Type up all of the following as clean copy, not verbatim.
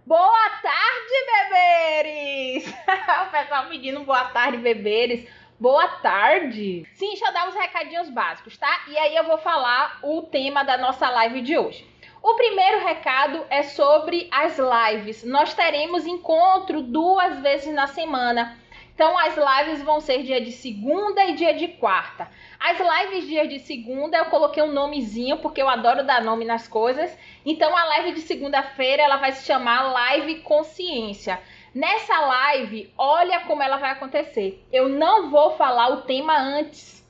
Boa tarde, beberes! O pessoal pedindo boa tarde, beberes. Boa tarde! Sim, deixa eu dar uns recadinhos básicos, tá? E aí eu vou falar o tema da nossa live de hoje. O primeiro recado é sobre as lives. Nós teremos encontro 2 vezes na semana. Então, as lives vão ser dia de segunda e dia de quarta. As lives dia de segunda eu coloquei um nomezinho, porque eu adoro dar nome nas coisas. Então, a live de segunda-feira ela vai se chamar Live Consciência. Nessa live, olha como ela vai acontecer. Eu não vou falar o tema antes,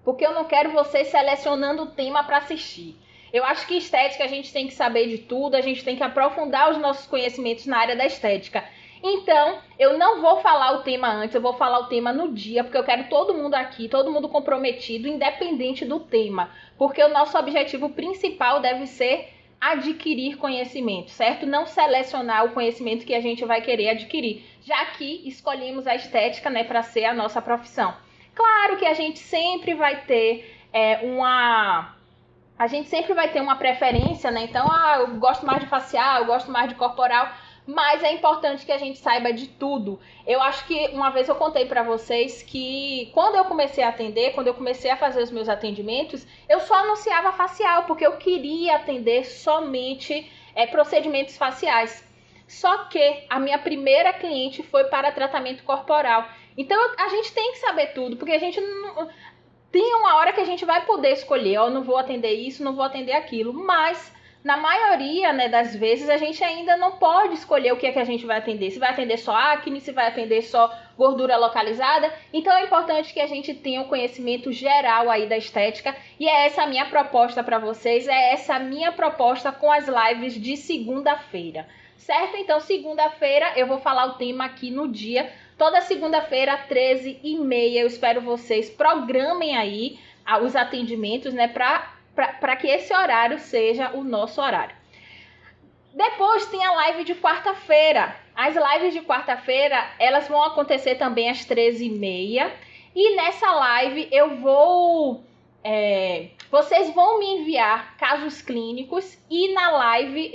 porque eu não quero vocês selecionando o tema para assistir. Eu acho que estética a gente tem que saber de tudo, a gente tem que aprofundar os nossos conhecimentos na área da estética. Então, eu não vou falar o tema antes, eu vou falar o tema no dia, porque eu quero todo mundo aqui, todo mundo comprometido, independente do tema. Porque o nosso objetivo principal deve ser adquirir conhecimento, certo? Não selecionar o conhecimento que a gente vai querer adquirir, já que escolhemos a estética, né, para ser a nossa profissão. Claro que a gente sempre vai ter uma preferência, né? Então, eu gosto mais de facial, eu gosto mais de corporal, mas é importante que a gente saiba de tudo. Eu acho que uma vez eu contei para vocês que quando eu comecei a atender, quando eu comecei a fazer os meus atendimentos, eu só anunciava facial, porque eu queria atender somente procedimentos faciais. Só que a minha primeira cliente foi para tratamento corporal. Então a gente tem que saber tudo, porque a gente não tem uma hora que a gente vai poder escolher, ó, não vou atender isso, não vou atender aquilo, mas na maioria, né, das vezes a gente ainda não pode escolher o que é que a gente vai atender, se vai atender só acne, se vai atender só gordura localizada. Então é importante que a gente tenha um conhecimento geral aí da estética, e é essa a minha proposta para vocês, é essa a minha proposta com as lives de segunda-feira, certo? Então segunda-feira eu vou falar o tema aqui no dia. Toda segunda-feira, 13h30, eu espero vocês programem aí os atendimentos, né, para que esse horário seja o nosso horário. Depois tem a live de quarta-feira. As lives de quarta-feira, elas vão acontecer também às 13h30. E nessa live eu vou... vocês vão me enviar casos clínicos e na live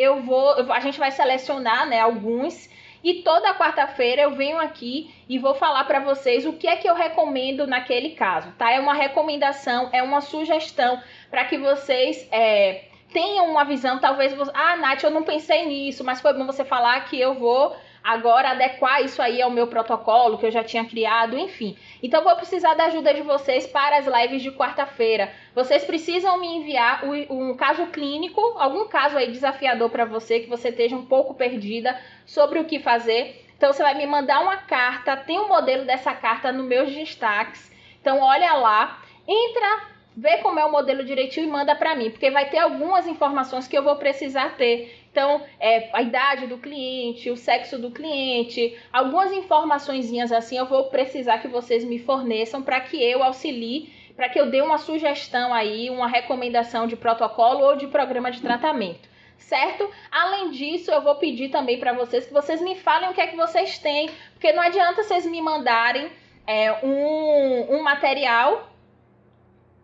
a gente vai selecionar, né, alguns. E toda quarta-feira eu venho aqui e vou falar para vocês o que é que eu recomendo naquele caso, tá? É uma recomendação, é uma sugestão para que vocês tenham uma visão. Talvez você... Nath, eu não pensei nisso, mas foi bom você falar que eu vou agora adequar isso aí ao meu protocolo que eu já tinha criado, enfim. Então vou precisar da ajuda de vocês para as lives de quarta-feira. Vocês precisam me enviar um caso clínico, algum caso aí desafiador para você, que você esteja um pouco perdida sobre o que fazer. Então você vai me mandar uma carta, tem um modelo dessa carta nos meus destaques. Então olha lá, entra, vê como é o modelo direitinho e manda para mim, porque vai ter algumas informações que eu vou precisar ter. Então, a idade do cliente, o sexo do cliente, algumas informaçõezinhas assim eu vou precisar que vocês me forneçam para que eu auxilie, para que eu dê uma sugestão aí, uma recomendação de protocolo ou de programa de tratamento, certo? Além disso, eu vou pedir também para vocês que vocês me falem o que é que vocês têm, porque não adianta vocês me mandarem um material,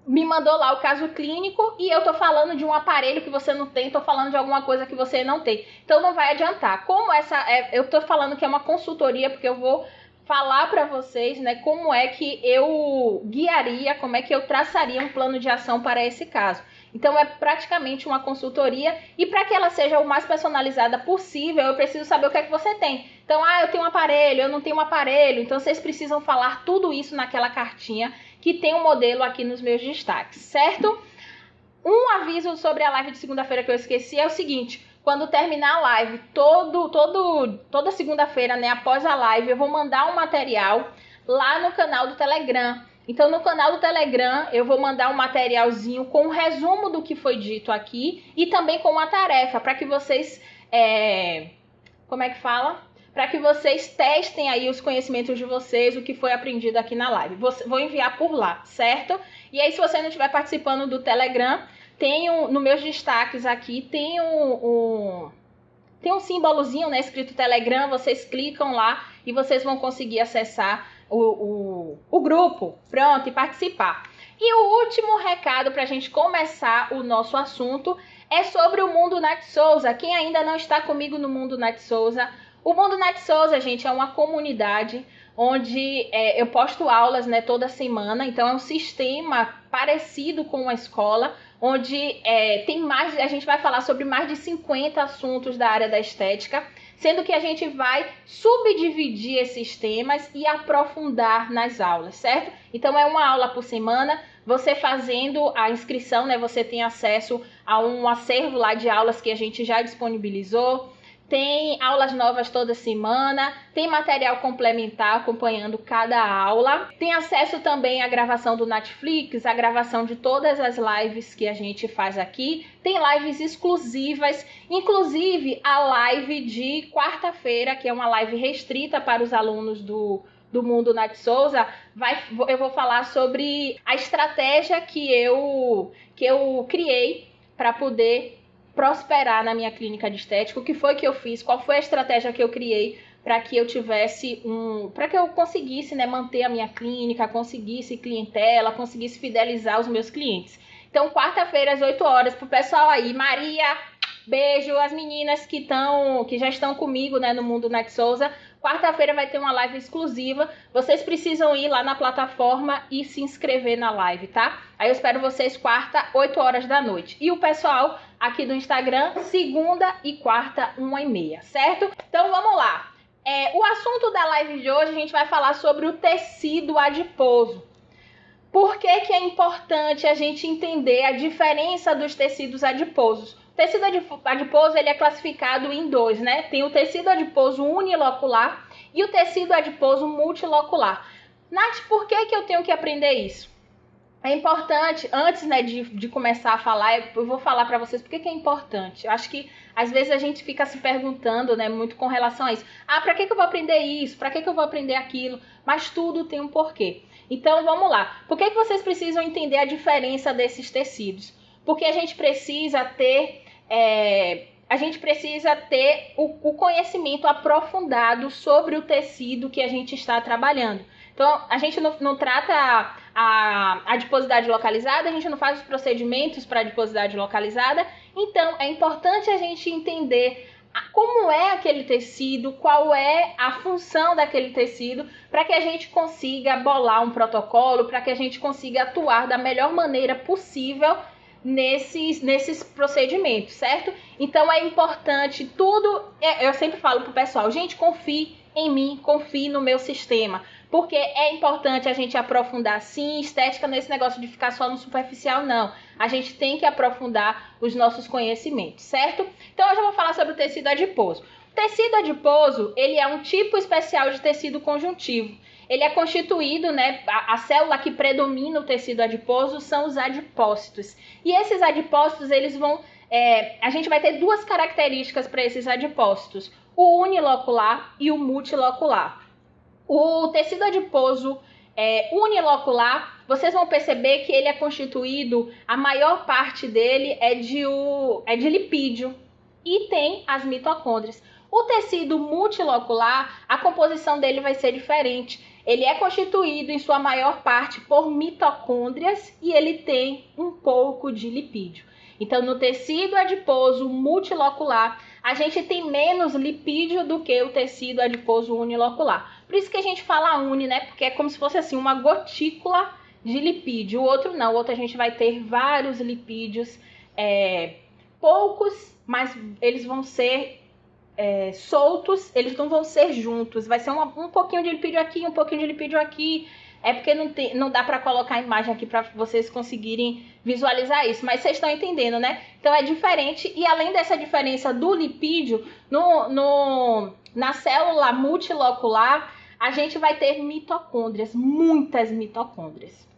me mandou lá o caso clínico e eu tô falando de um aparelho que você não tem, tô falando de alguma coisa que você não tem. Então não vai adiantar. Como eu tô falando que é uma consultoria, porque eu vou falar para vocês, né, como é que eu guiaria, como é que eu traçaria um plano de ação para esse caso. Então é praticamente uma consultoria, e para que ela seja o mais personalizada possível, eu preciso saber o que é que você tem. Então, eu tenho um aparelho, eu não tenho um aparelho, então vocês precisam falar tudo isso naquela cartinha que tem um modelo aqui nos meus destaques, certo? Um aviso sobre a live de segunda-feira que eu esqueci é o seguinte: quando terminar a live, toda segunda-feira, né, após a live, eu vou mandar um material lá no canal do Telegram. Então, no canal do Telegram, eu vou mandar um materialzinho com um resumo do que foi dito aqui e também com uma tarefa para que vocês, como é que fala? Para que vocês testem aí os conhecimentos de vocês, o que foi aprendido aqui na live. Vou enviar por lá, certo? E aí, se você não estiver participando do Telegram, nos meus destaques aqui, tem um símbolozinho, né, escrito Telegram, vocês clicam lá e vocês vão conseguir acessar o grupo, pronto, e participar. E o último recado para a gente começar o nosso assunto é sobre o Mundo Nath Souza. Quem ainda não está comigo no Mundo Nath Souza, o Mundo Nath Souza, gente, é uma comunidade onde eu posto aulas, né, toda semana. Então é um sistema parecido com uma escola, onde a gente vai falar sobre mais de 50 assuntos da área da estética, sendo que a gente vai subdividir esses temas e aprofundar nas aulas, certo? Então é uma aula por semana. Você fazendo a inscrição, né, você tem acesso a um acervo lá de aulas que a gente já disponibilizou. Tem aulas novas toda semana, tem material complementar acompanhando cada aula. Tem acesso também à gravação do Netflix, a gravação de todas as lives que a gente faz aqui. Tem lives exclusivas, inclusive a live de quarta-feira, que é uma live restrita para os alunos do Mundo Nath Souza. Eu vou falar sobre a estratégia que eu criei para poder prosperar na minha clínica de estética. O que foi que eu fiz? Qual foi a estratégia que eu criei para que eu tivesse para que eu conseguisse, né, manter a minha clínica, conseguisse clientela, conseguisse fidelizar os meus clientes. Então, quarta-feira às 8 horas, pro pessoal aí, Maria, beijo, as meninas que já estão comigo, né, no Mundo Nath Souza. Quarta-feira vai ter uma live exclusiva. Vocês precisam ir lá na plataforma e se inscrever na live, tá? Aí eu espero vocês quarta, 8 horas da noite. E o pessoal aqui do Instagram, segunda e quarta, 1h30, certo? Então vamos lá. O assunto da live de hoje, a gente vai falar sobre o tecido adiposo. Por que é importante a gente entender a diferença dos tecidos adiposos? O tecido adiposo ele é classificado em dois, né? Tem o tecido adiposo unilocular e o tecido adiposo multilocular. Nath, por que eu tenho que aprender isso? É importante, antes, né, de começar a falar, eu vou falar para vocês por que é importante. Eu acho que às vezes a gente fica se perguntando, né, muito com relação a isso. Para que eu vou aprender isso? Para que eu vou aprender aquilo? Mas tudo tem um porquê. Então vamos lá. Por que vocês precisam entender a diferença desses tecidos? Porque a gente precisa ter o conhecimento aprofundado sobre o tecido que a gente está trabalhando. Então, a gente não trata a adiposidade localizada, a gente não faz os procedimentos para adiposidade localizada. Então, é importante a gente entender como é aquele tecido, qual é a função daquele tecido, para que a gente consiga bolar um protocolo, para que a gente consiga atuar da melhor maneira possível nesses procedimentos, certo? Então é importante tudo, eu sempre falo pro pessoal, gente, confie em mim, confie no meu sistema, porque é importante a gente aprofundar sim, estética nesse negócio de ficar só no superficial, não. A gente tem que aprofundar os nossos conhecimentos, certo? Então hoje eu vou falar sobre o tecido adiposo. O tecido adiposo, ele é um tipo especial de tecido conjuntivo. Ele é constituído, né, a célula que predomina o tecido adiposo são os adipócitos. E esses adipócitos, eles vão... a gente vai ter duas características para esses adipócitos, o unilocular e o multilocular. O tecido adiposo unilocular, vocês vão perceber que ele é constituído, a maior parte dele é de lipídio e tem as mitocôndrias. O tecido multilocular, a composição dele vai ser diferente. Ele é constituído, em sua maior parte, por mitocôndrias e ele tem um pouco de lipídio. Então, no tecido adiposo multilocular, a gente tem menos lipídio do que o tecido adiposo unilocular. Por isso que a gente fala uni, né? Porque é como se fosse assim, uma gotícula de lipídio. O outro não, o outro a gente vai ter vários lipídios, poucos, mas eles vão ser soltos, eles não vão ser juntos, vai ser um pouquinho de lipídio aqui, um pouquinho de lipídio aqui, porque não dá para colocar a imagem aqui para vocês conseguirem visualizar isso, mas vocês estão entendendo, né? Então é diferente, e além dessa diferença do lipídio, na célula multilocular, a gente vai ter mitocôndrias, muitas mitocôndrias.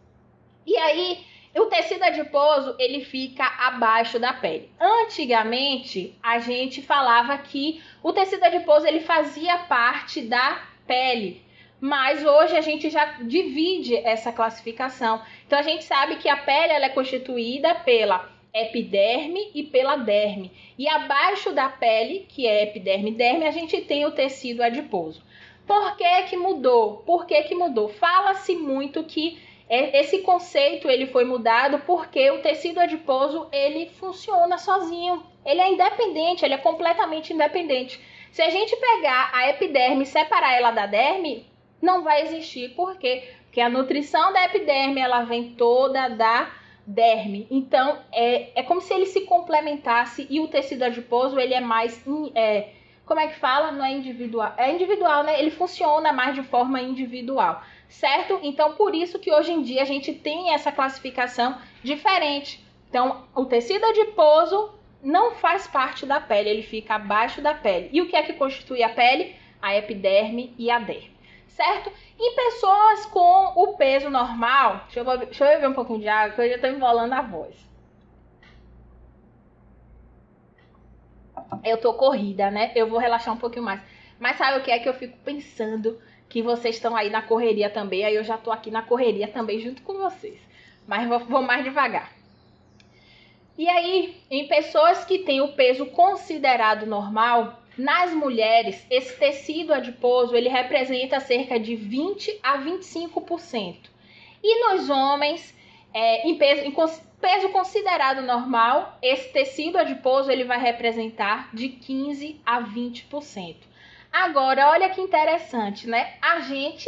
E aí, o tecido adiposo, ele fica abaixo da pele. Antigamente, a gente falava que o tecido adiposo, ele fazia parte da pele. Mas hoje a gente já divide essa classificação. Então, a gente sabe que a pele ela é constituída pela epiderme e pela derme. E abaixo da pele, que é epiderme e derme, a gente tem o tecido adiposo. Por que que mudou? Fala-se muito que Esse conceito ele foi mudado porque o tecido adiposo ele funciona sozinho. Ele é independente, ele é completamente independente. Se a gente pegar a epiderme e separar ela da derme, não vai existir. Por quê? Porque a nutrição da epiderme ela vem toda da derme. Então, é como se ele se complementasse e o tecido adiposo ele é mais... como é que fala? Não é individual. É individual, né? Ele funciona mais de forma individual. Certo? Então, por isso que hoje em dia a gente tem essa classificação diferente. Então, o tecido adiposo não faz parte da pele, ele fica abaixo da pele. E o que é que constitui a pele? A epiderme e a derme. Certo? Em pessoas com o peso normal, deixa eu beber um pouquinho de água, que eu já estou embolando a voz. Eu tô corrida, né? Eu vou relaxar um pouquinho mais. Mas sabe o que é que eu fico pensando? Que vocês estão aí na correria também, aí eu já tô aqui na correria também junto com vocês. Mas vou mais devagar. E aí, em pessoas que têm o peso considerado normal, nas mulheres, esse tecido adiposo, ele representa cerca de 20 a 25%. E nos homens, em peso considerado normal, esse tecido adiposo, ele vai representar de 15 a 20%. Agora, olha que interessante, né? A gente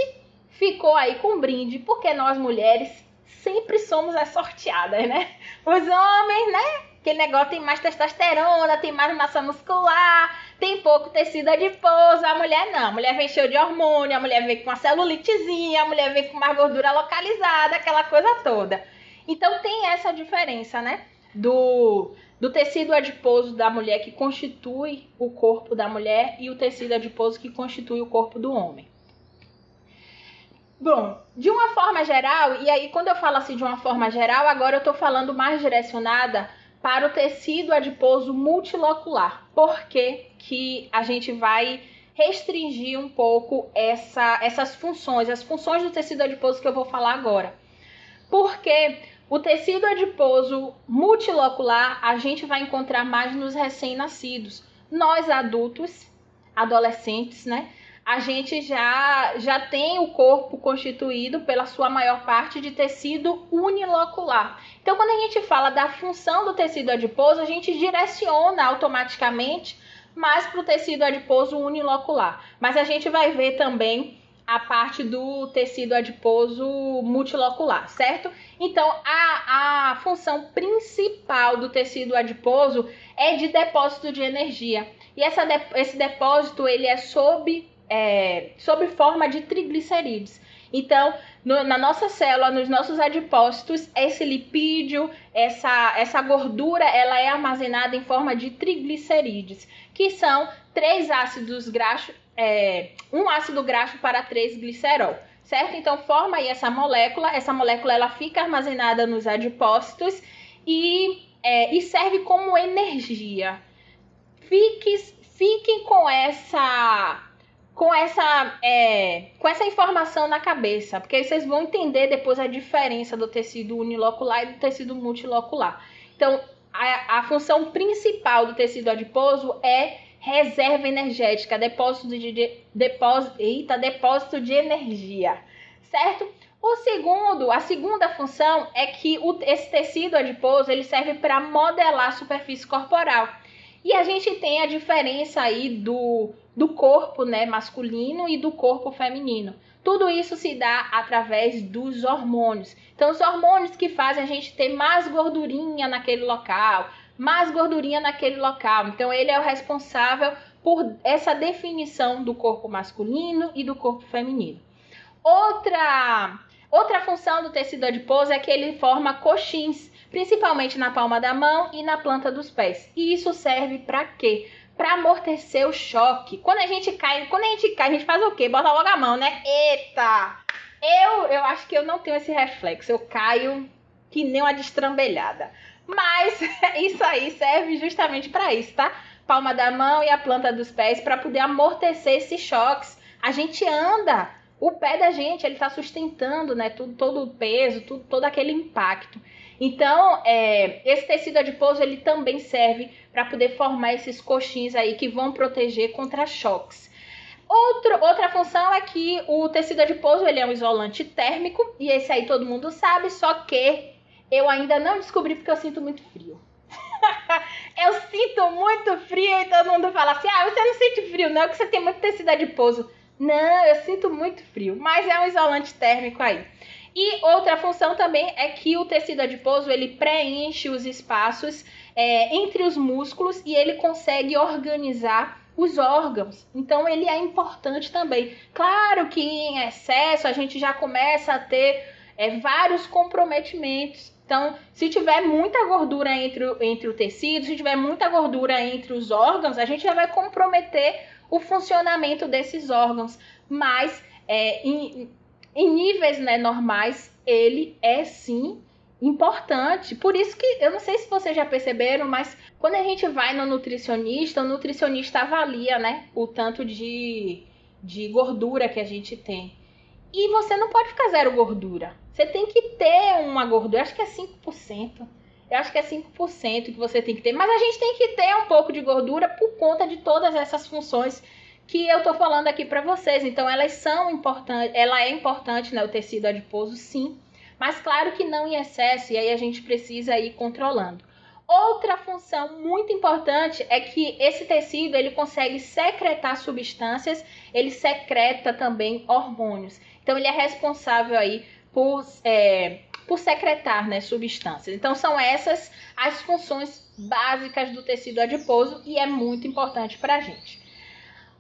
ficou aí com um brinde, porque nós mulheres sempre somos as sorteadas, né? Os homens, né? Aquele negócio tem mais testosterona, tem mais massa muscular, tem pouco tecido adiposo. A mulher não, a mulher vem cheia de hormônio, a mulher vem com uma celulitezinha, a mulher vem com mais gordura localizada, aquela coisa toda. Então tem essa diferença, né? Do tecido adiposo da mulher que constitui o corpo da mulher e o tecido adiposo que constitui o corpo do homem. Bom, de uma forma geral, e aí quando eu falo assim de uma forma geral, agora eu estou falando mais direcionada para o tecido adiposo multilocular. Por que a gente vai restringir um pouco essas funções, as funções do tecido adiposo que eu vou falar agora? Porque o tecido adiposo multilocular a gente vai encontrar mais nos recém-nascidos. Nós adultos, adolescentes, né? A gente já tem o corpo constituído pela sua maior parte de tecido unilocular. Então, quando a gente fala da função do tecido adiposo, a gente direciona automaticamente mais para o tecido adiposo unilocular. Mas a gente vai ver também a parte do tecido adiposo multilocular, certo? Então, a função principal do tecido adiposo é de depósito de energia. E esse depósito ele é sob forma de triglicerídeos. Então, na nossa célula, nos nossos adipócitos, esse lipídio, essa gordura, ela é armazenada em forma de triglicerídeos, que são 3 ácidos graxos, um ácido graxo para 3 glicerol, certo? Então, forma aí essa molécula ela fica armazenada nos adipócitos e serve como energia. Fiquem com essa informação na cabeça, porque aí vocês vão entender depois a diferença do tecido unilocular e do tecido multilocular. Então, a função principal do tecido adiposo é reserva energética, depósito de energia, certo? A segunda função é que esse tecido adiposo ele serve para modelar a superfície corporal. E a gente tem a diferença aí do corpo, né, masculino e do corpo feminino. Tudo isso se dá através dos hormônios. Então, os hormônios que fazem a gente ter mais gordurinha naquele local, Então, ele é o responsável por essa definição do corpo masculino e do corpo feminino. Outra função do tecido adiposo é que ele forma coxins, principalmente na palma da mão e na planta dos pés. E isso serve para quê? Para amortecer o choque. Quando a gente cai, a gente faz o quê? Bota logo a mão, né? Eita! Eu acho que eu não tenho esse reflexo. Eu caio que nem uma destrambelhada. Mas isso aí serve justamente para isso, tá? Palma da mão e a planta dos pés para poder amortecer esses choques. A gente anda, o pé da gente, ele está sustentando, né? Todo o peso, todo aquele impacto. Então, esse tecido adiposo, ele também serve para poder formar esses coxins aí que vão proteger contra choques. Outra função é que o tecido adiposo ele é um isolante térmico, e esse aí todo mundo sabe, só que eu ainda não descobri porque eu sinto muito frio. Eu sinto muito frio e todo mundo fala assim, você não sente frio não, que você tem muito tecido adiposo. Não, eu sinto muito frio, mas é um isolante térmico aí. E outra função também é que o tecido adiposo ele preenche os espaços entre os músculos e ele consegue organizar os órgãos. Então ele é importante também. Claro que em excesso a gente já começa a ter vários comprometimentos. Então, se tiver muita gordura entre o tecido, se tiver muita gordura entre os órgãos, a gente já vai comprometer o funcionamento desses órgãos. Mas em níveis normais, ele é sim importante. Por isso que, eu não sei se vocês já perceberam, mas quando a gente vai no nutricionista, o nutricionista avalia, o tanto de gordura que a gente tem. E você não pode ficar zero gordura. Você tem que ter uma gordura, acho que é 5%. Eu acho que é 5% que você tem que ter. Mas a gente tem que ter um pouco de gordura por conta de todas essas funções que eu tô falando aqui para vocês. Então, elas são importantes, ela é importante, o tecido adiposo, sim. Mas claro que não em excesso, e aí a gente precisa ir controlando. Outra função muito importante é que esse tecido ele consegue secretar substâncias, ele secreta também hormônios. Então, ele é responsável aí por secretar substâncias. Então, são essas as funções básicas do tecido adiposo e é muito importante para a gente.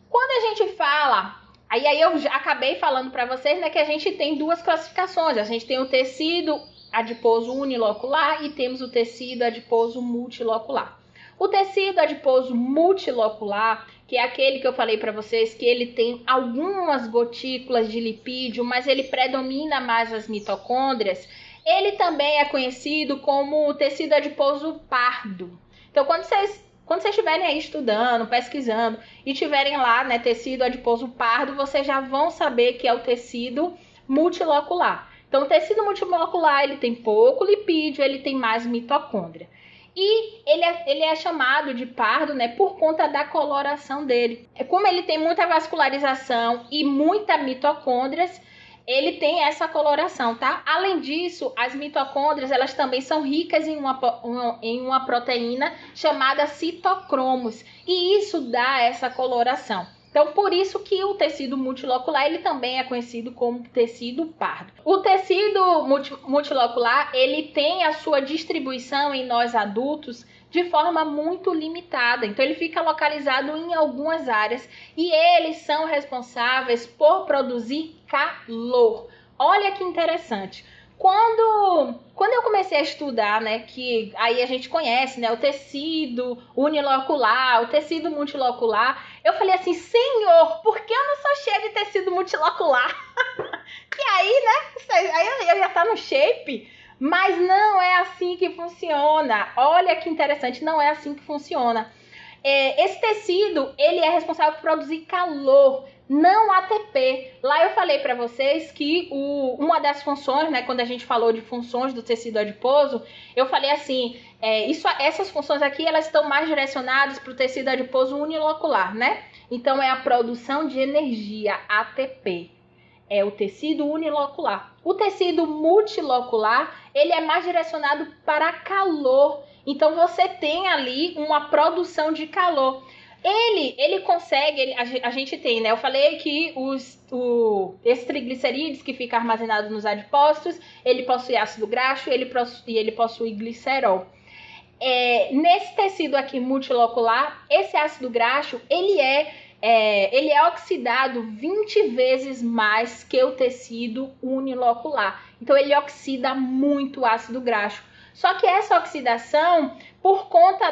Quando a gente fala, aí eu já acabei falando para vocês que a gente tem duas classificações. A gente tem o tecido adiposo unilocular e temos o tecido adiposo multilocular. O tecido adiposo multilocular, que é aquele que eu falei para vocês, que ele tem algumas gotículas de lipídio, mas ele predomina mais as mitocôndrias, ele também é conhecido como o tecido adiposo pardo. Então, quando vocês estiverem aí estudando, pesquisando e tiverem lá, tecido adiposo pardo, vocês já vão saber que é o tecido multilocular. Então, o tecido multilocular, ele tem pouco lipídio, ele tem mais mitocôndria. E ele é chamado de pardo, por conta da coloração dele. Como ele tem muita vascularização e muita mitocôndrias, ele tem essa coloração, tá? Além disso, as mitocôndrias, elas também são ricas em uma proteína chamada citocromos. E isso dá essa coloração. Então, por isso que o tecido multilocular, ele também é conhecido como tecido pardo. O tecido multilocular, ele tem a sua distribuição em nós adultos de forma muito limitada. Então, ele fica localizado em algumas áreas e eles são responsáveis por produzir calor. Olha que interessante. Quando eu comecei a estudar, que aí a gente conhece, o tecido unilocular, o tecido multilocular, eu falei assim, Senhor, por que eu não sou cheia de tecido multilocular? E aí, aí eu já tá no shape, mas não é assim que funciona. Olha que interessante, não é assim que funciona. Esse tecido, ele é responsável por produzir calor, não ATP. Lá eu falei para vocês que uma das funções, quando a gente falou de funções do tecido adiposo, eu falei assim, essas funções aqui, elas estão mais direcionadas para o tecido adiposo unilocular, Então, é a produção de energia, ATP. É o tecido unilocular. O tecido multilocular, ele é mais direcionado para calor. Então, você tem ali uma produção de calor. Ele consegue, a gente tem, eu falei que esses triglicerídeos que ficam armazenados nos adipócitos, ele possui ácido graxo e ele possui glicerol. Nesse tecido aqui multilocular, esse ácido graxo, ele é oxidado 20 vezes mais que o tecido unilocular. Então, ele oxida muito o ácido graxo. Só que essa oxidação, por conta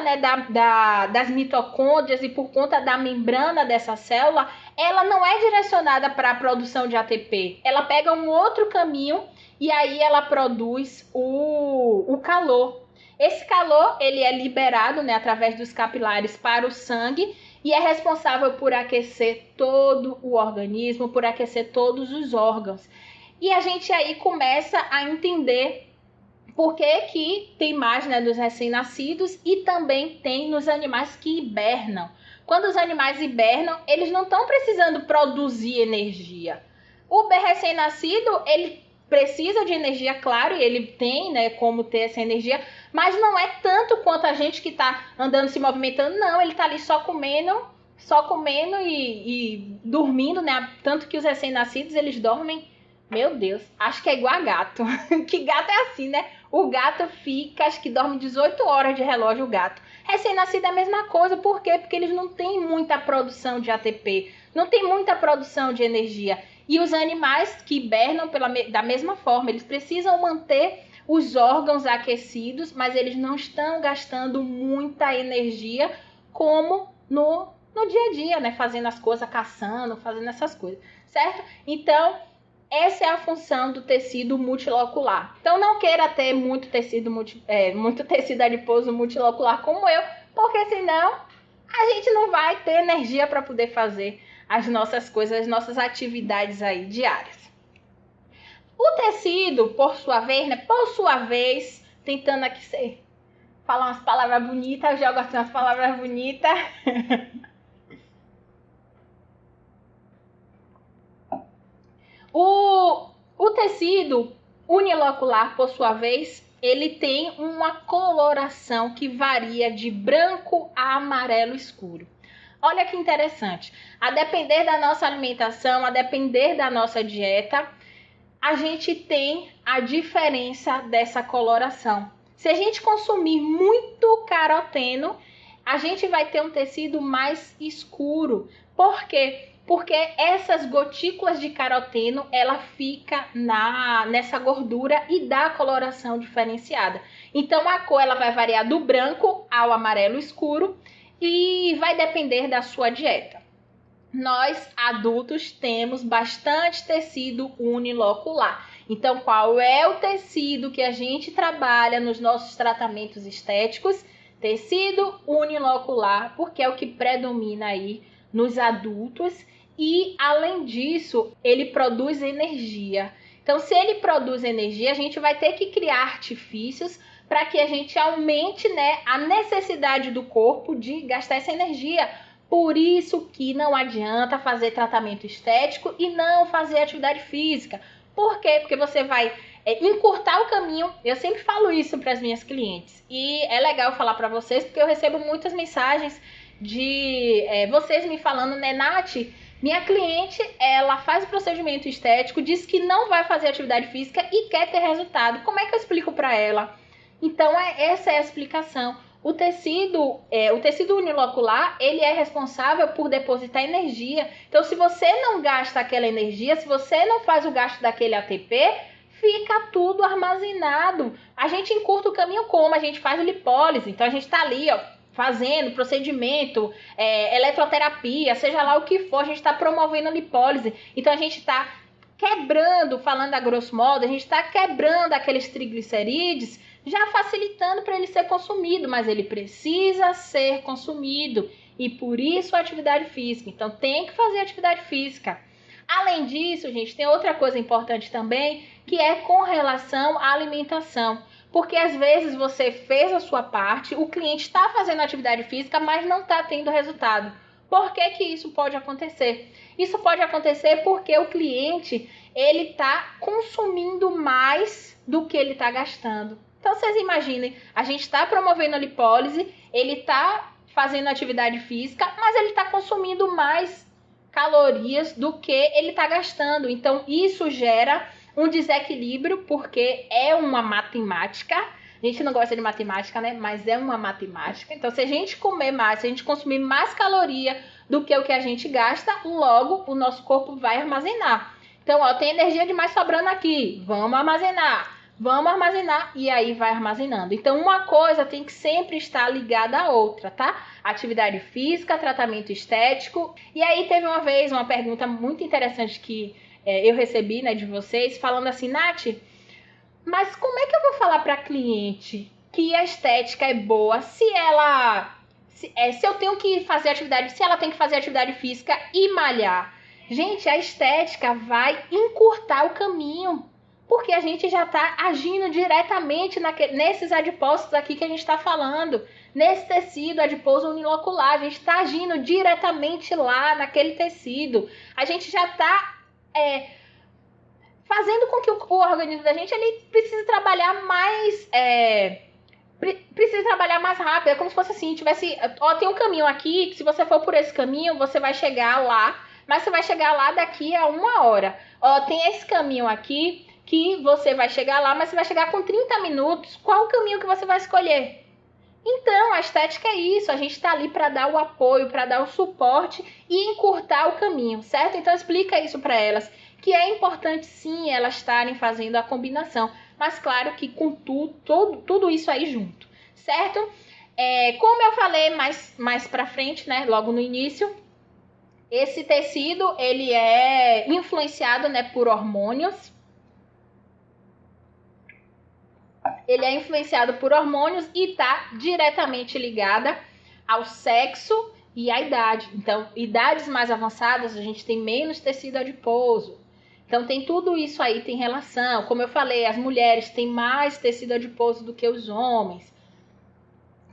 das mitocôndrias e por conta da membrana dessa célula, ela não é direcionada para a produção de ATP. Ela pega um outro caminho e aí ela produz o calor. Esse calor, ele é liberado, através dos capilares para o sangue e é responsável por aquecer todo o organismo, por aquecer todos os órgãos. E a gente aí começa a entender por que tem mais dos recém-nascidos e também tem nos animais que hibernam. quando os animais hibernam, eles não estão precisando produzir energia. O bebê recém-nascido, ele precisa de energia, claro, e ele tem, né, como ter essa energia, mas não é tanto quanto a gente que está andando, se movimentando, não, ele está ali só comendo e dormindo, né? Tanto que os recém-nascidos, eles dormem, meu Deus, acho que é igual a gato. Que gato é assim, né? O gato fica, acho que dorme 18 horas de relógio, o gato. Recém-nascido é a mesma coisa, por quê? Porque eles não têm muita produção de ATP, não tem muita produção de energia. E os animais que hibernam da mesma forma, eles precisam manter os órgãos aquecidos, mas eles não estão gastando muita energia como no dia a dia, né? Fazendo as coisas, caçando, fazendo essas coisas, certo? Então, essa é a função do tecido multilocular. Então, não queira ter muito tecido adiposo multilocular como eu, porque senão a gente não vai ter energia para poder fazer as nossas coisas, as nossas atividades aí diárias. O tecido, por sua vez, tentando aqui falar umas palavras bonitas, eu jogo assim umas palavras bonitas. O tecido unilocular, por sua vez, ele tem uma coloração que varia de branco a amarelo escuro. Olha que interessante. A depender da nossa alimentação, a depender da nossa dieta, a gente tem a diferença dessa coloração. Se a gente consumir muito caroteno, a gente vai ter um tecido mais escuro. Por quê? Porque essas gotículas de caroteno, ela fica nessa gordura e dá a coloração diferenciada. Então, a cor ela vai variar do branco ao amarelo escuro e vai depender da sua dieta. Nós, adultos, temos bastante tecido unilocular. Então, qual é o tecido que a gente trabalha nos nossos tratamentos estéticos? Tecido unilocular, porque é o que predomina aí nos adultos. E, além disso, ele produz energia. Então, se ele produz energia, a gente vai ter que criar artifícios para que a gente aumente, né, a necessidade do corpo de gastar essa energia. Por isso que não adianta fazer tratamento estético e não fazer atividade física. Por quê? Porque você vai encurtar o caminho. Eu sempre falo isso para as minhas clientes. E é legal falar para vocês, porque eu recebo muitas mensagens de vocês me falando, né, Nath, minha cliente, ela faz o procedimento estético, diz que não vai fazer atividade física e quer ter resultado. Como é que eu explico para ela? Então, essa é a explicação. O tecido unilocular, ele é responsável por depositar energia. Então, se você não gasta aquela energia, se você não faz o gasto daquele ATP, fica tudo armazenado. A gente encurta o caminho como? A gente faz lipólise. Então, a gente está ali, ó, fazendo procedimento, eletroterapia, seja lá o que for, a gente está promovendo a lipólise. Então, a gente está quebrando, falando a grosso modo, a gente está quebrando aqueles triglicerídeos, já facilitando para ele ser consumido, mas ele precisa ser consumido e por isso a atividade física. Então tem que fazer atividade física. Além disso, gente, tem outra coisa importante também, que é com relação à alimentação. Porque às vezes você fez a sua parte, o cliente está fazendo atividade física, mas não está tendo resultado. Por que que isso pode acontecer? Isso pode acontecer porque o cliente ele está consumindo mais do que ele está gastando. Então, vocês imaginem, a gente está promovendo a lipólise, ele está fazendo atividade física, mas ele está consumindo mais calorias do que ele está gastando. Então, isso gera um desequilíbrio, porque é uma matemática. A gente não gosta de matemática, né? Mas é uma matemática. Então, se a gente comer mais, se a gente consumir mais caloria do que o que a gente gasta, logo o nosso corpo vai armazenar. Então, ó, tem energia demais sobrando aqui, vamos armazenar e aí vai armazenando. Então, uma coisa tem que sempre estar ligada à outra, tá? Atividade física, tratamento estético. E aí teve uma vez uma pergunta muito interessante que eu recebi, né, de vocês, falando assim, Nath, mas como é que eu vou falar para cliente que a estética é boa se eu tenho que fazer atividade, se ela tem que fazer atividade física e malhar? Gente, a estética vai encurtar o caminho, porque a gente já está agindo diretamente nesses adipócitos aqui que a gente está falando. nesse tecido adiposo unilocular. A gente está agindo diretamente lá naquele tecido. A gente já está fazendo com que o organismo da gente ele precise trabalhar mais... precisa trabalhar mais rápido. É como se fosse assim, tivesse... Ó, tem um caminho aqui, que se você for por esse caminho, você vai chegar lá, mas você vai chegar lá daqui a 1 hora. Ó, tem esse caminho aqui, que você vai chegar lá, mas você vai chegar com 30 minutos. Qual o caminho que você vai escolher? Então, a estética é isso. A gente está ali para dar o apoio, para dar o suporte e encurtar o caminho, certo? Então, explica isso para elas, que é importante sim elas estarem fazendo a combinação. Mas claro que com tudo isso aí junto, certo? Como eu falei mais pra frente, né, logo no início, esse tecido, ele é influenciado, né, por hormônios. Ele é influenciado por hormônios e está diretamente ligada ao sexo e à idade. Então, idades mais avançadas, a gente tem menos tecido adiposo. Então, tem tudo isso aí, tem relação. Como eu falei, as mulheres têm mais tecido adiposo do que os homens.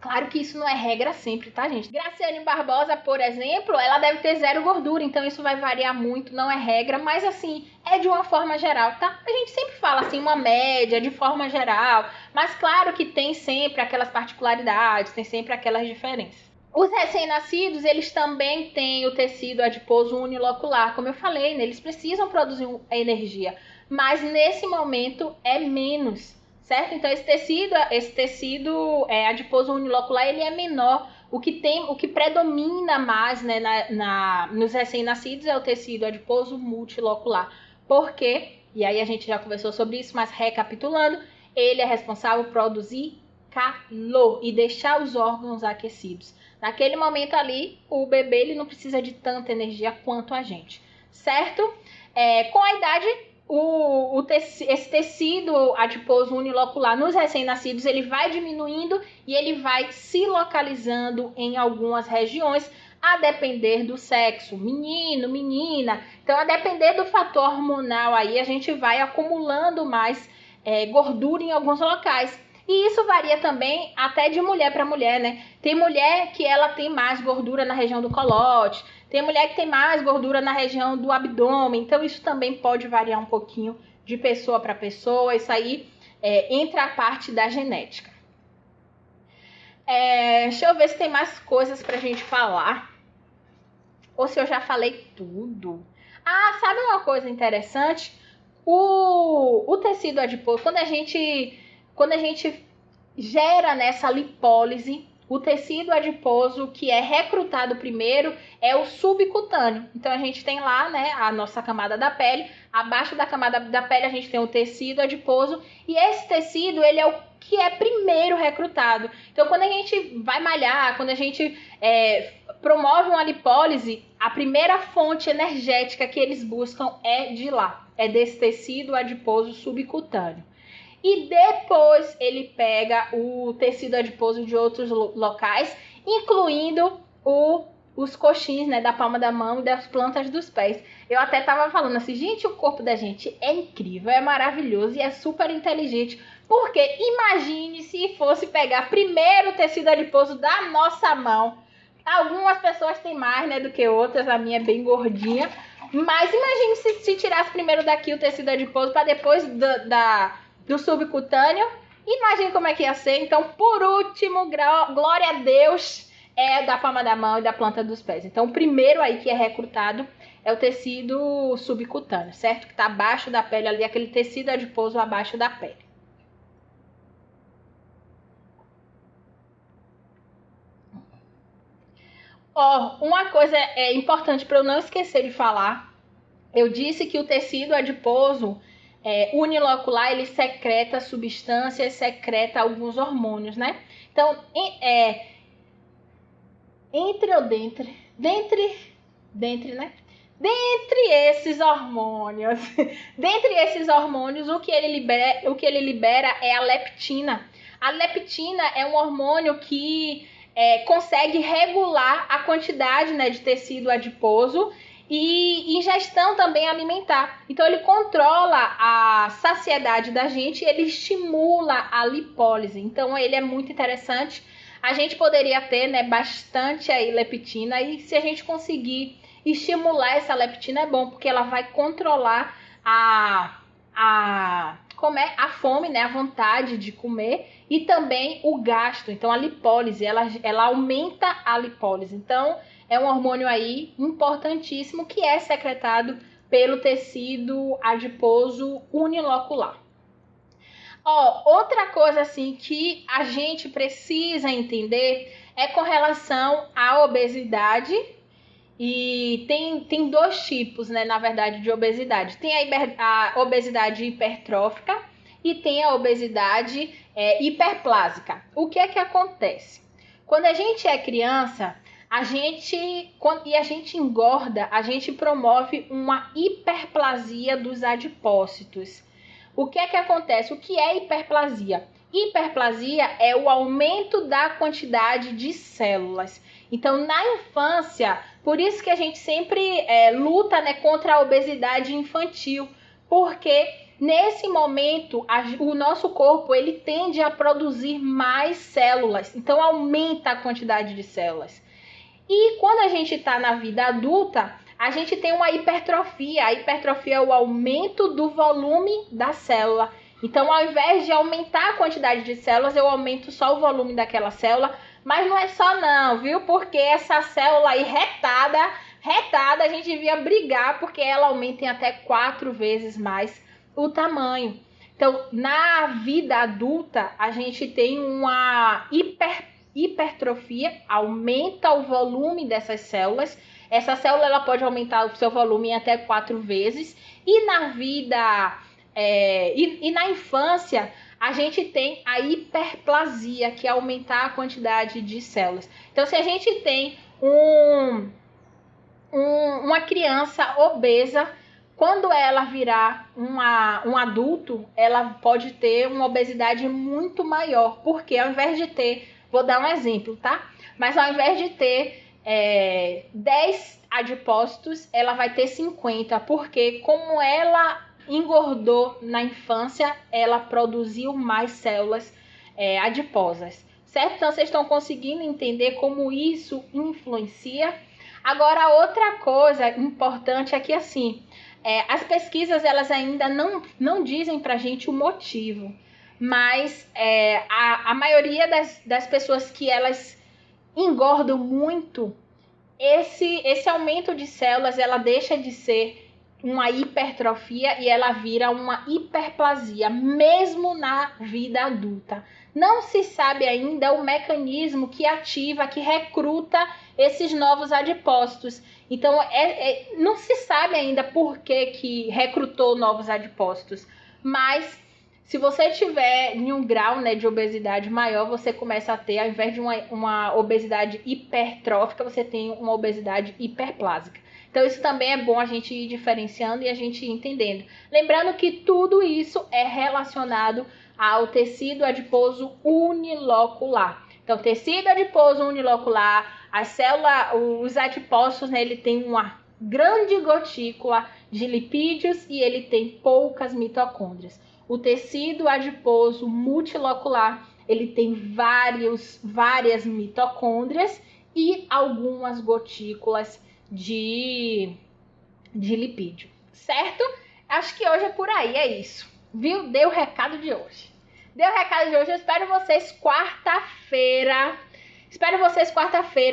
Claro que isso não é regra sempre, tá, gente? Graciane Barbosa, por exemplo, ela deve ter 0 gordura, então isso vai variar muito, não é regra, mas assim, é de uma forma geral, tá? A gente sempre fala assim, uma média, de forma geral, mas claro que tem sempre aquelas particularidades, tem sempre aquelas diferenças. Os recém-nascidos, eles também têm o tecido adiposo unilocular, como eu falei, né? Eles precisam produzir energia, mas nesse momento é menos, certo? Então esse tecido adiposo unilocular, ele é menor. O que predomina mais, né, nos recém-nascidos é o tecido adiposo multilocular. Por quê? E aí a gente já conversou sobre isso, mas recapitulando, ele é responsável por produzir calor e deixar os órgãos aquecidos. Naquele momento ali, o bebê ele não precisa de tanta energia quanto a gente, certo? Com a idade, esse tecido adiposo unilocular nos recém-nascidos, ele vai diminuindo e ele vai se localizando em algumas regiões, a depender do sexo, menino, menina. Então, a depender do fator hormonal aí, a gente vai acumulando mais gordura em alguns locais. E isso varia também até de mulher para mulher, né? Tem mulher que ela tem mais gordura na região do colote, tem mulher que tem mais gordura na região do abdômen, então isso também pode variar um pouquinho de pessoa para pessoa, isso aí entra a parte da genética. Deixa eu ver se tem mais coisas pra gente falar, ou se eu já falei tudo. Ah, sabe uma coisa interessante? O tecido adiposo, quando a gente gera nessa lipólise, o tecido adiposo que é recrutado primeiro é o subcutâneo. Então, a gente tem lá, né, a nossa camada da pele. Abaixo da camada da pele, a gente tem o tecido adiposo. E esse tecido, ele é o que é primeiro recrutado. Então, quando a gente vai malhar, quando a gente promove uma lipólise, a primeira fonte energética que eles buscam é de lá. É desse tecido adiposo subcutâneo. E depois ele pega o tecido adiposo de outros locais, incluindo os coxins, né, da palma da mão e das plantas dos pés. Eu até tava falando assim, gente, o corpo da gente é incrível, é maravilhoso e é super inteligente. Porque imagine se fosse pegar primeiro o tecido adiposo da nossa mão. Algumas pessoas têm mais, né, do que outras, a minha é bem gordinha. Mas imagine se tirasse primeiro daqui o tecido adiposo para depois do subcutâneo, imagine como é que ia ser. Então, por último, glória a Deus, é da palma da mão e da planta dos pés. Então, o primeiro aí que é recrutado é o tecido subcutâneo, certo? Que está abaixo da pele ali, aquele tecido adiposo abaixo da pele. Uma coisa importante para eu não esquecer de falar, eu disse que o tecido adiposo unilocular, ele secreta substâncias, secreta alguns hormônios, né? Então, dentre esses hormônios, o que ele libera é a leptina. A leptina é um hormônio que consegue regular a quantidade, né, de tecido adiposo e ingestão também alimentar. Então, ele controla a saciedade da gente e ele estimula a lipólise. Então, ele é muito interessante. a gente poderia ter, né, bastante aí leptina, e se a gente conseguir estimular essa leptina é bom, porque ela vai controlar a fome, né, a vontade de comer, e também o gasto. Então a lipólise, ela aumenta a lipólise. Então é um hormônio aí importantíssimo que é secretado pelo tecido adiposo unilocular. Outra coisa assim que a gente precisa entender é com relação à obesidade. E tem dois tipos, né, na verdade, de obesidade. Tem a obesidade hipertrófica e tem a obesidade hiperplásica. O que é que acontece? Quando a gente é criança, a gente engorda, a gente promove uma hiperplasia dos adipócitos. O que é que acontece? O que é hiperplasia? Hiperplasia é o aumento da quantidade de células. Então, na infância, por isso que a gente sempre luta, né, contra a obesidade infantil, porque nesse momento o nosso corpo ele tende a produzir mais células, então aumenta a quantidade de células. E quando a gente está na vida adulta, a gente tem uma hipertrofia. A hipertrofia é o aumento do volume da célula. Então, ao invés de aumentar a quantidade de células, eu aumento só o volume daquela célula. Mas não é só não, viu? Porque essa célula aí retada, a gente devia brigar, porque ela aumenta em até 4 vezes mais o tamanho. Então, na vida adulta, a gente tem uma hipertrofia, aumenta o volume dessas células. Essa célula ela pode aumentar o seu volume em até 4 vezes. E na vida e na infância, a gente tem a hiperplasia, que é aumentar a quantidade de células. Então, se a gente tem uma criança obesa, quando ela virar um adulto, ela pode ter uma obesidade muito maior. Porque ao invés de ter, vou dar um exemplo, tá? Mas ao invés de ter 10 adipócitos, ela vai ter 50. Porque como ela engordou na infância, ela produziu mais células adiposas. Certo? Então, vocês estão conseguindo entender como isso influencia? Agora, outra coisa importante é que, assim, as pesquisas, elas ainda não dizem pra gente o motivo, mas a maioria das pessoas que elas engordam muito, esse aumento de células, ela deixa de ser uma hipertrofia e ela vira uma hiperplasia, mesmo na vida adulta. Não se sabe ainda o mecanismo que ativa, que recruta esses novos adipócitos. Então, não se sabe ainda por que recrutou novos adipócitos. Mas, se você tiver em um grau, né, de obesidade maior, você começa a ter, ao invés de uma obesidade hipertrófica, você tem uma obesidade hiperplásica. Então, isso também é bom a gente ir diferenciando e a gente ir entendendo. Lembrando que tudo isso é relacionado ao tecido adiposo unilocular. Então, tecido adiposo unilocular, a célula, os adipócitos, né, ele tem uma grande gotícula de lipídios e ele tem poucas mitocôndrias. O tecido adiposo multilocular, ele tem várias mitocôndrias e algumas gotículas de lipídio, certo? Acho que hoje é por aí, é isso, viu? Dei o recado de hoje. Eu espero vocês quarta-feira.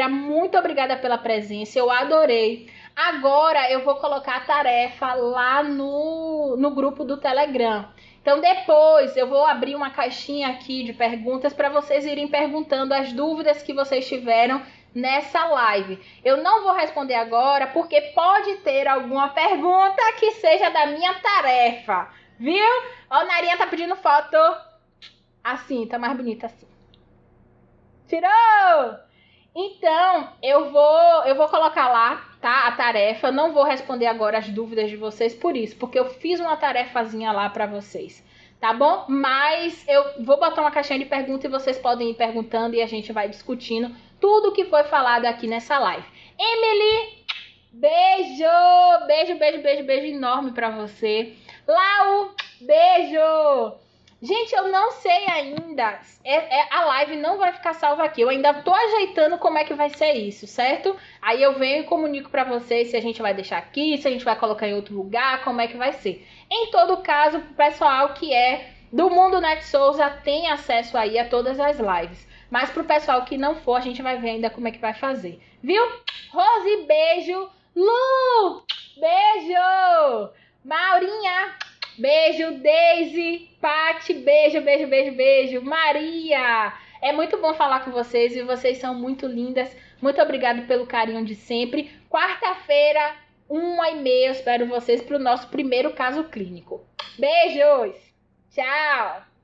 Muito obrigada pela presença, eu adorei. Agora eu vou colocar a tarefa lá no grupo do Telegram. Então depois eu vou abrir uma caixinha aqui de perguntas para vocês irem perguntando as dúvidas que vocês tiveram nessa live. Eu não vou responder agora porque pode ter alguma pergunta que seja da minha tarefa, viu? Ó, a Narinha tá pedindo foto. Assim, tá mais bonita assim. Tirou! Então, eu vou colocar lá, tá? A tarefa. Eu não vou responder agora as dúvidas de vocês por isso, porque eu fiz uma tarefazinha lá pra vocês, tá bom? Mas eu vou botar uma caixinha de perguntas e vocês podem ir perguntando e a gente vai discutindo tudo que foi falado aqui nessa live. Emily, beijo enorme pra você. Lau, beijo! Gente, eu não sei ainda. A live não vai ficar salva aqui. Eu ainda tô ajeitando como é que vai ser isso, certo? Aí eu venho e comunico pra vocês se a gente vai deixar aqui, se a gente vai colocar em outro lugar, como é que vai ser. Em todo caso, pro pessoal que é do Mundo Net Souza tem acesso aí a todas as lives. Mas pro pessoal que não for, a gente vai ver ainda como é que vai fazer. Viu? Rose, beijo. Lu, beijo. Maurinha, beijo. Daisy, Pati, beijo, beijo, beijo, beijo. Maria, é muito bom falar com vocês e vocês são muito lindas. Muito obrigada pelo carinho de sempre. Quarta-feira, 1h30, eu espero vocês para o nosso primeiro caso clínico. Beijos! Tchau!